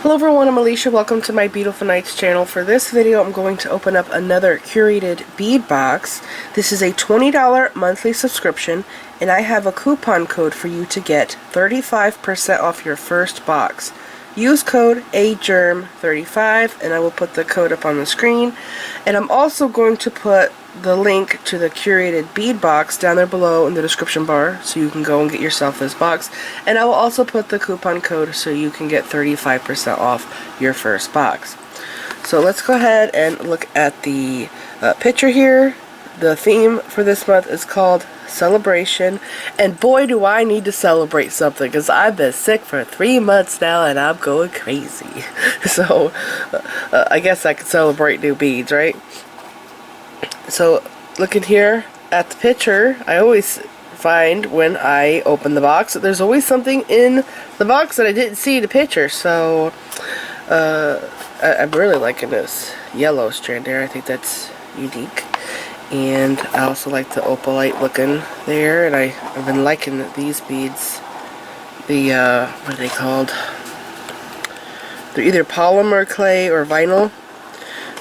Hello everyone, I'm Alicia. Welcome to my Beautiful Nights channel. For this video, I'm going to open up another curated bead box. This is a $20 monthly subscription, and I have a coupon code for you to get 35% off your first box. Use code AGERM35, and I will put the code up on the screen. And I'm also going to put the link to the curated bead box down there below in the description bar, so you can go and get yourself this box. And I will also put the coupon code so you can get 35% off your first box. So let's go ahead and look at the picture here. The theme for this month is called Celebration, and boy do I need to celebrate something, because I've been sick for 3 months now and I'm going crazy. So I guess I could celebrate new beads, right? So looking here at the picture, I always find when I open the box that there's always something in the box that I didn't see in the picture. So I'm really liking this yellow strand there. I think that's unique. And I also like the opalite looking there, and I've been liking these beads. The what are they called? They're either polymer clay or vinyl.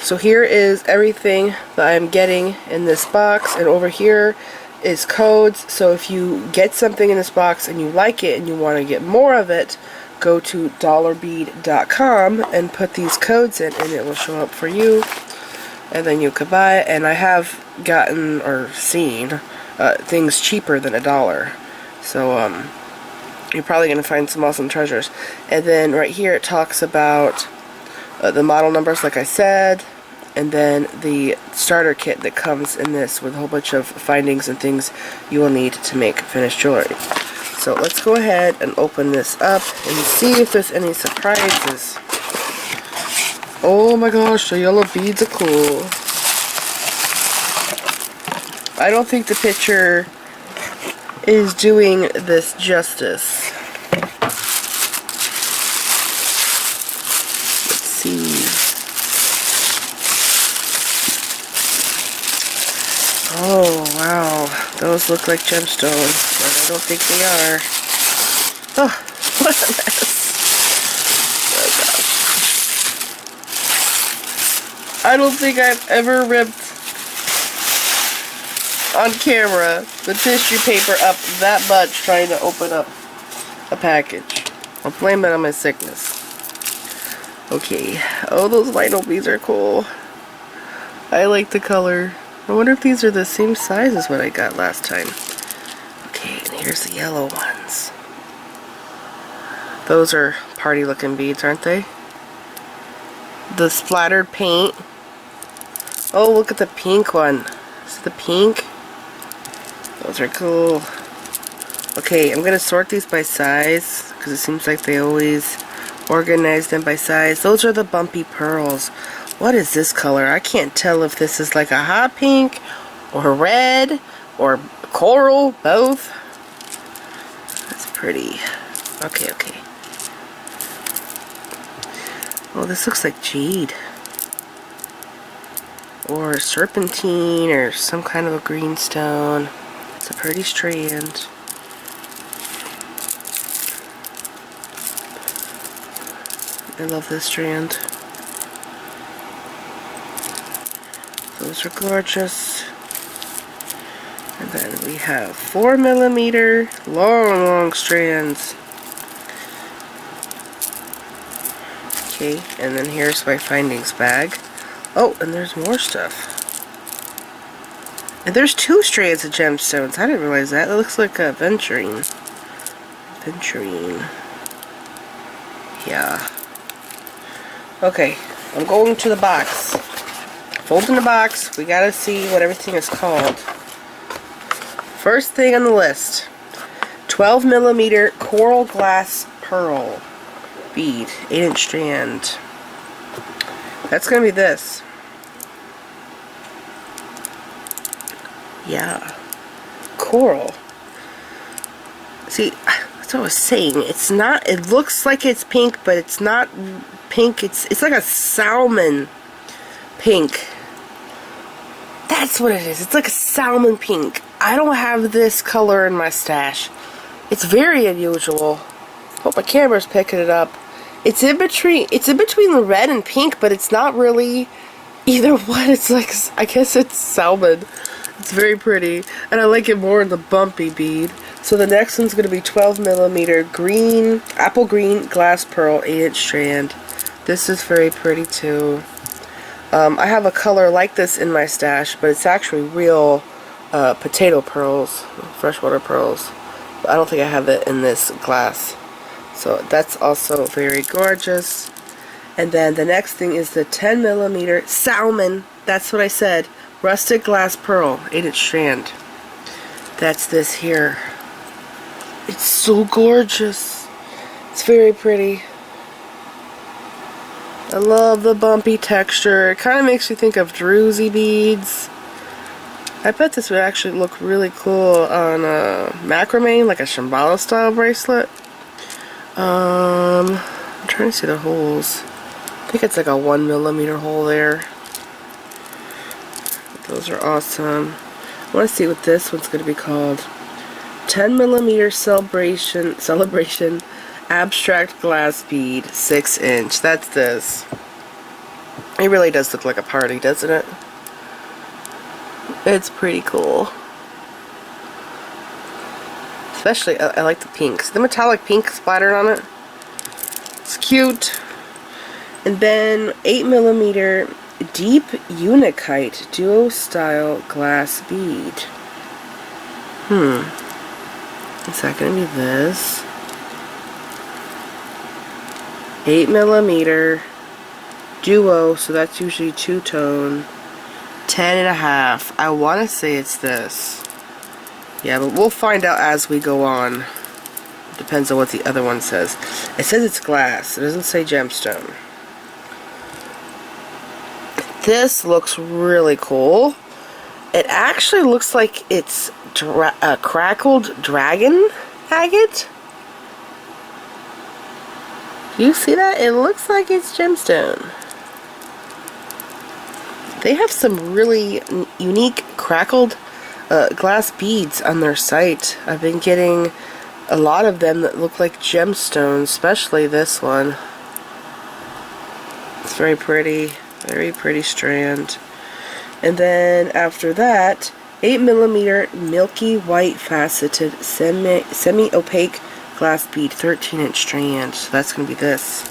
So here is everything that I'm getting in this box, and over here is codes. So if you get something in this box and you like it and you want to get more of it, go to dollarbead.com and put these codes in, and it will show up for you, and then you could buy it. And I have gotten or seen things cheaper than $1. So you're probably going to find some awesome treasures. And then right here it talks about the model numbers, like I said, and then the starter kit that comes in this with a whole bunch of findings and things you will need to make finished jewelry. So let's go ahead and open this up and see if there's any surprises. Oh my gosh, the yellow beads are cool. I don't think the picture is doing this justice. Let's see. Oh wow, those look like gemstones, but I don't think they are. Oh, what a mess. Oh gosh. I don't think I've ever ripped on camera the tissue paper up that much trying to open up a package. I'll blame it on my sickness. Okay. Oh, those vinyl beads are cool. I like the color. I wonder if these are the same size as what I got last time. Okay, and here's the yellow ones. Those are party looking beads, aren't they? The splattered paint. Oh, look at the pink one. Is it the pink? Those are cool. Okay, I'm going to sort these by size, because it seems like they always organize them by size. Those are the bumpy pearls. What is this color? I can't tell if this is like a hot pink, or red, or coral, both. That's pretty. Okay, okay. Oh, this looks like jade. Or serpentine, or some kind of a green stone. It's a pretty strand. I love this strand. Those are gorgeous. And then we have 4mm long strands. Okay, and then here's my findings bag. Oh, and there's more stuff. And there's 2 strands of gemstones. I didn't realize that. It looks like a venturine. Venturine. Yeah. Okay, I'm going to the box. Folding the box, we gotta see what everything is called. First thing on the list, 12mm coral glass pearl bead, 8-inch strand. That's gonna be this. Yeah, coral. See, that's what I was saying. It's not. It looks like it's pink, but it's not pink. It's like a salmon pink. That's what it is. It's like a salmon pink. I don't have this color in my stash. It's very unusual. Hope my camera's picking it up. It's in between the red and pink, but it's not really either one. It's like, I guess it's salmon. It's very pretty, and I like it more in the bumpy bead. So the next one's going to be 12 millimeter green, apple green glass pearl 8-inch strand. This is very pretty too. I have a color like this in my stash, but it's actually real potato pearls, freshwater pearls. But I don't think I have it in this glass. So that's also very gorgeous. And then the next thing is the 10 millimeter salmon. That's what I said. Rustic glass pearl, 8-inch strand. That's this here. It's so gorgeous. It's very pretty. I love the bumpy texture. It kind of makes me think of druzy beads. I bet this would actually look really cool on macrame, like a Shambhala style bracelet. I'm trying to see the holes. I think it's like a 1 millimeter hole there. Those are awesome. I want to see what this one's going to be called. 10 millimeter celebration abstract glass bead, 6-inch. That's this. It really does look like a party, doesn't it? It's pretty cool. Especially, I like the pinks. The metallic pink splattered on it. It's cute. And then 8 millimeter deep Unikite duo style glass bead. Is that going to be this? 8 millimeter duo, so that's usually two-tone. 10.5. I want to say it's this. Yeah, but we'll find out as we go on. Depends on what the other one says. It says it's glass. It doesn't say gemstone. This looks really cool. It actually looks like it's crackled dragon agate. Do you see that? It looks like it's gemstone. They have some really unique crackled glass beads on their site. I've been getting a lot of them that look like gemstones, especially this one. It's very pretty strand. And then after that, 8 millimeter milky white faceted semi-opaque glass bead, 13-inch strand. So that's going to be this.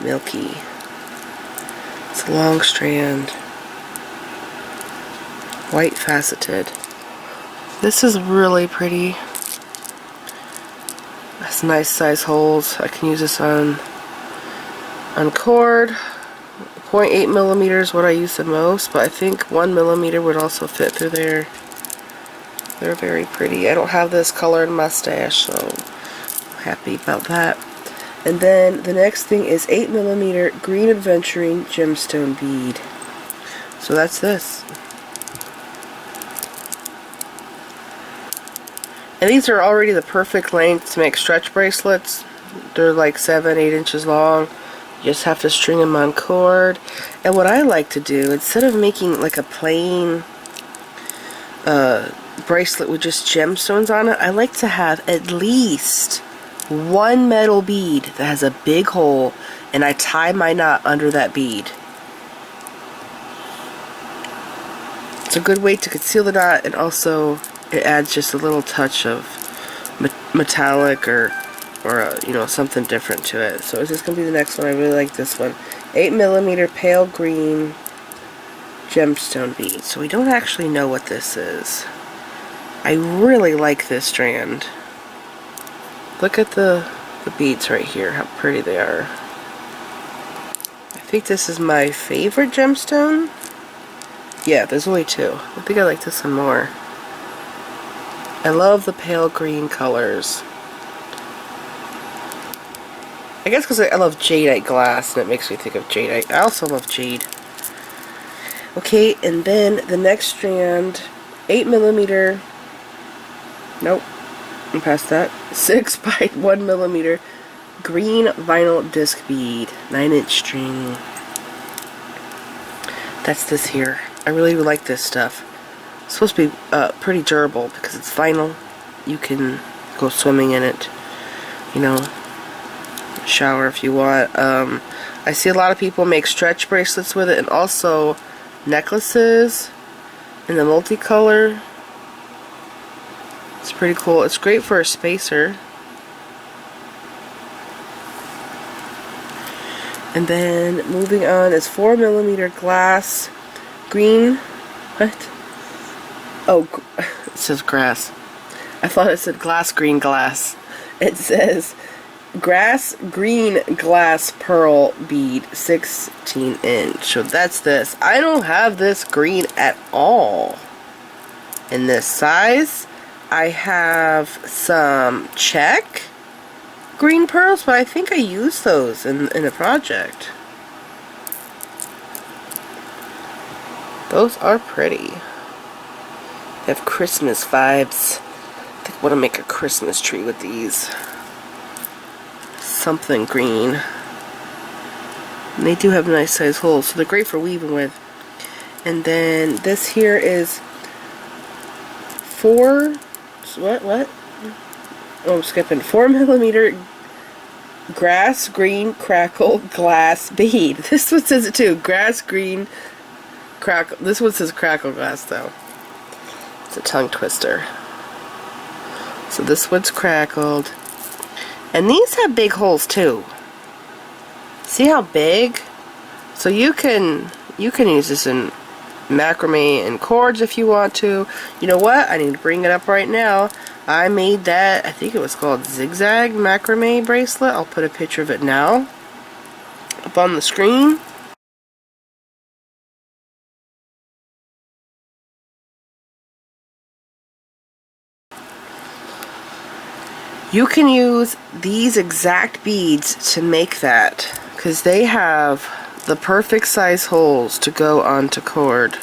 Milky. It's a long strand. White faceted. This is really pretty. Has nice size holes. I can use this on cord. 0.8 millimeters what I use the most, but I think 1 millimeter would also fit through there. They're very pretty. I don't have this color in my stash, so I'm happy about that. And then the next thing is 8 millimeter green adventuring gemstone bead. So that's this. And these are already the perfect length to make stretch bracelets. They're like 7-8 inches long. You just have to string them on cord. And what I like to do, instead of making like a plain bracelet with just gemstones on it, I like to have at least one metal bead that has a big hole, and I tie my knot under that bead. It's a good way to conceal the knot, and also it adds just a little touch of metallic or you know, something different to it. So is this going to be the next one? I really like this one. 8 millimeter pale green gemstone bead. So we don't actually know what this is. I really like this strand. Look at the beads right here, how pretty they are. I think this is my favorite gemstone. Yeah, there's only two. I think I like this one more. I love the pale green colors. I guess because I love jadeite glass and it makes me think of jadeite. I also love jade. Okay, and then the next strand, 8 millimeter. Nope, I'm past that. 6 by 1 millimeter green vinyl disc bead, 9-inch string. That's this here. I really like this stuff. It's supposed to be pretty durable because it's vinyl. You can go swimming in it, you know. shower if you want. I see a lot of people make stretch bracelets with it, and also necklaces in the multicolor. It's pretty cool. It's great for a spacer. And then moving on is 4mm glass green. What? Oh, it says grass. I thought it said glass green glass. It says grass green glass pearl bead 16 inch. So that's this. I don't have this green at all in this size. I have some check green pearls, but I think I used those in a project. Those are pretty. They have Christmas vibes. I think I want to make a Christmas tree with these. Something green. And they do have nice size holes, so they're great for weaving with. And then this here is what? Oh, I'm skipping. 4mm grass green crackle glass bead. This one says it too. Grass green crackle. This one says crackle glass though. It's a tongue twister. So this one's crackled. And these have big holes too. See how big? So you can use this in macrame and cords if you want to. You know what? I need to bring it up right now. I made that, I think it was called zigzag macrame bracelet. I'll put a picture of it now up on the screen. You can use these exact beads to make that, because they have the perfect size holes to go onto cord.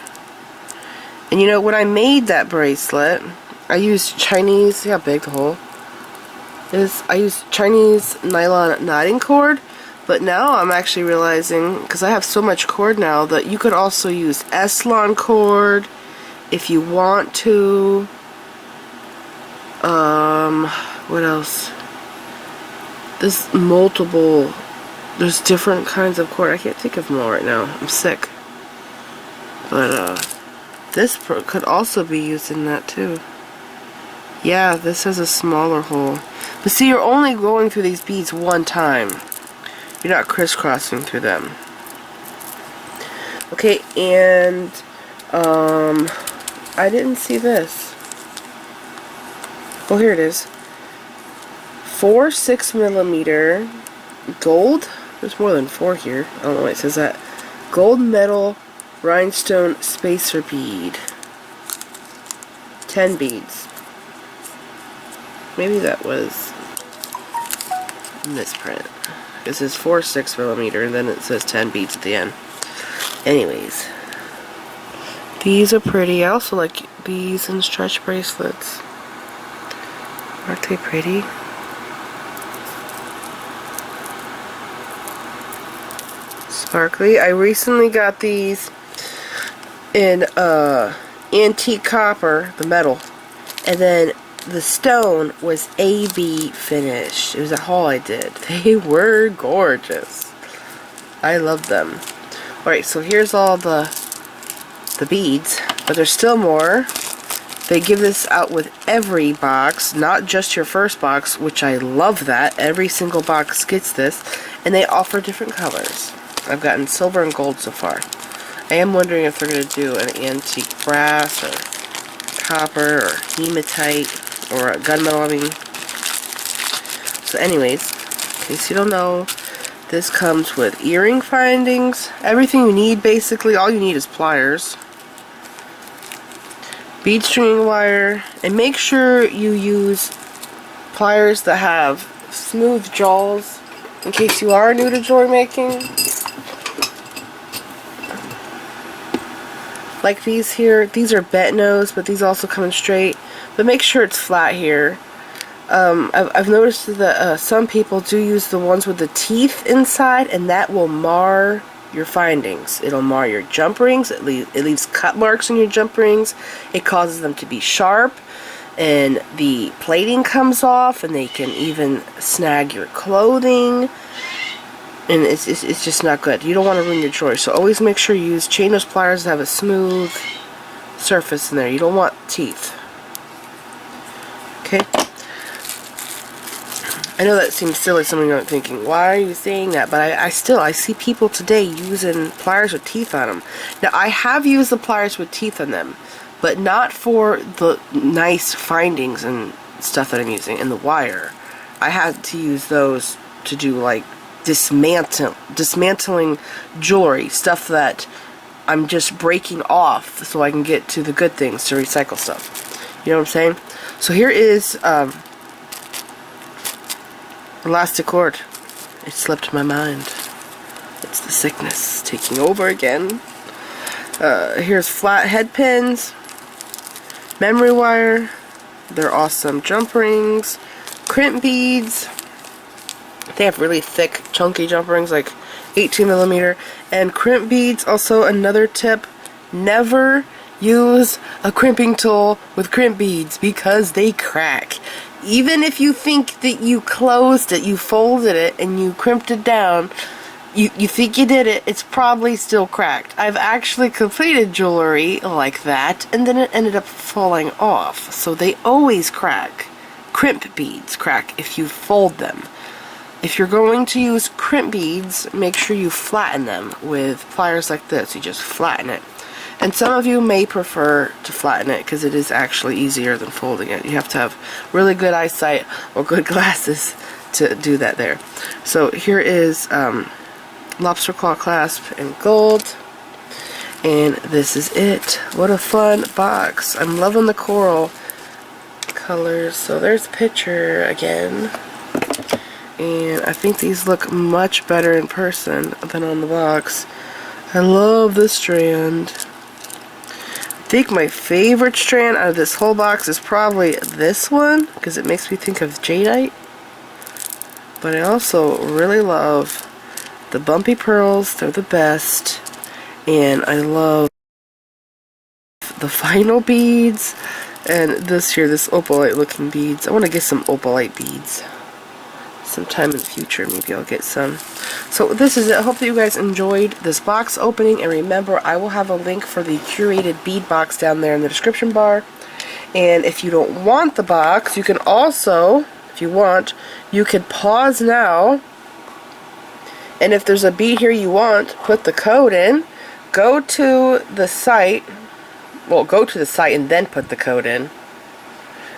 And you know, when I made that bracelet, I used Chinese, see how big the hole is? I used Chinese nylon knotting cord, but now I'm actually realizing, because I have so much cord now, that you could also use S-Lon cord if you want to. What else? There's different kinds of cord. I can't think of them all right now. I'm sick. But, this could also be used in that too. Yeah, this has a smaller hole. But see, you're only going through these beads one time. You're not crisscrossing through them. Okay, and, I didn't see this. Oh, here it is. 4 6mm gold. There's more than 4 here. I don't know why it says that. Gold metal rhinestone spacer bead. 10 beads. Maybe that was misprint. It says 4 6mm and then it says 10 beads at the end. Anyways. These are pretty. I also like these and stretch bracelets. Aren't they pretty? Sparkly. I recently got these in antique copper, the metal, and then the stone was AB finished. It was a haul I did. They were gorgeous. I love them. Alright, so here's all the beads, but there's still more. They give this out with every box, not just your first box, which I love that. Every single box gets this, and they offer different colors. I've gotten silver and gold so far. I am wondering if they're going to do an antique brass or copper or hematite or gunmetal, I mean. So anyways, in case you don't know, this comes with earring findings. Everything you need, basically. All you need is pliers. Bead string wire, and make sure you use pliers that have smooth jaws in case you are new to jewelry making. Like these here, these are bent nose, but these also come in straight. But make sure it's flat here. I've noticed that some people do use the ones with the teeth inside, and that will mar your findings. It'll mar your jump rings. It leaves cut marks in your jump rings. It causes them to be sharp, and the plating comes off, and they can even snag your clothing. and it's just not good. You don't want to ruin your jewelry, so always make sure you use chainless pliers that have a smooth surface in there. You don't want teeth. Okay? I know that seems silly, some of you are thinking, why are you saying that? But I see people today using pliers with teeth on them. Now, I have used the pliers with teeth on them, but not for the nice findings and stuff that I'm using, and the wire. I had to use those to do, like, dismantling jewelry, stuff that I'm just breaking off so I can get to the good things to recycle stuff. You know what I'm saying? So here is elastic cord. It slipped my mind. It's the sickness taking over again. Here's flat head pins, memory wire. They're awesome. Jump rings, crimp beads. They have really thick, chunky jump rings, like 18mm, and crimp beads. Also, another tip: never use a crimping tool with crimp beads because they crack. Even if you think that you closed it, you folded it, and you crimped it down, you think you did it, it's probably still cracked. I've actually completed jewelry like that, and then it ended up falling off. So they always crack. Crimp beads crack if you fold them. If you're going to use crimp beads, make sure you flatten them with pliers like this. You just flatten it. And some of you may prefer to flatten it because it is actually easier than folding it. You have to have really good eyesight or good glasses to do that there. So here is lobster claw clasp in gold. And this is it. What a fun box. I'm loving the coral colors. So there's a picture again. And I think these look much better in person than on the box. I love this strand. I think my favorite strand out of this whole box is probably this one, because it makes me think of jadeite. But I also really love the bumpy pearls. They're the best. And I love the final beads. And this here, this opalite looking beads. I want to get some opalite beads. Sometime in the future, maybe I'll get some. So this is it. I hope that you guys enjoyed this box opening, and remember, I will have a link for the curated bead box down there in the description bar. And if you don't want the box, you can also, if you want, you could pause now, and if there's a bead here you want, put the code in, go to the site, well, go to the site and then put the code in,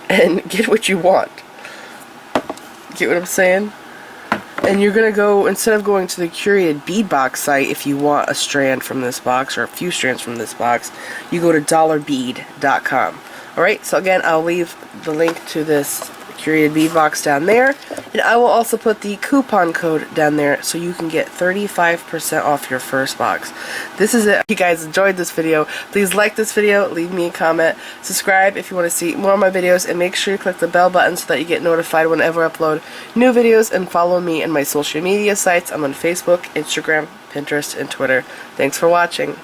and get what you want. Get what I'm saying? And you're gonna go, instead of going to the curated bead box site, if you want a strand from this box or a few strands from this box, you go to dollarbead.com. Alright, so again, I'll leave the link to this curated bead box down there, and I will also put the coupon code down there so you can get 35% off your first box. This is it. If you guys enjoyed this video, please like this video, leave me a comment, subscribe if you want to see more of my videos, and make sure you click the bell button so that you get notified whenever I upload new videos, and follow me in my social media sites. I'm on Facebook, Instagram, Pinterest, and Twitter. Thanks for watching.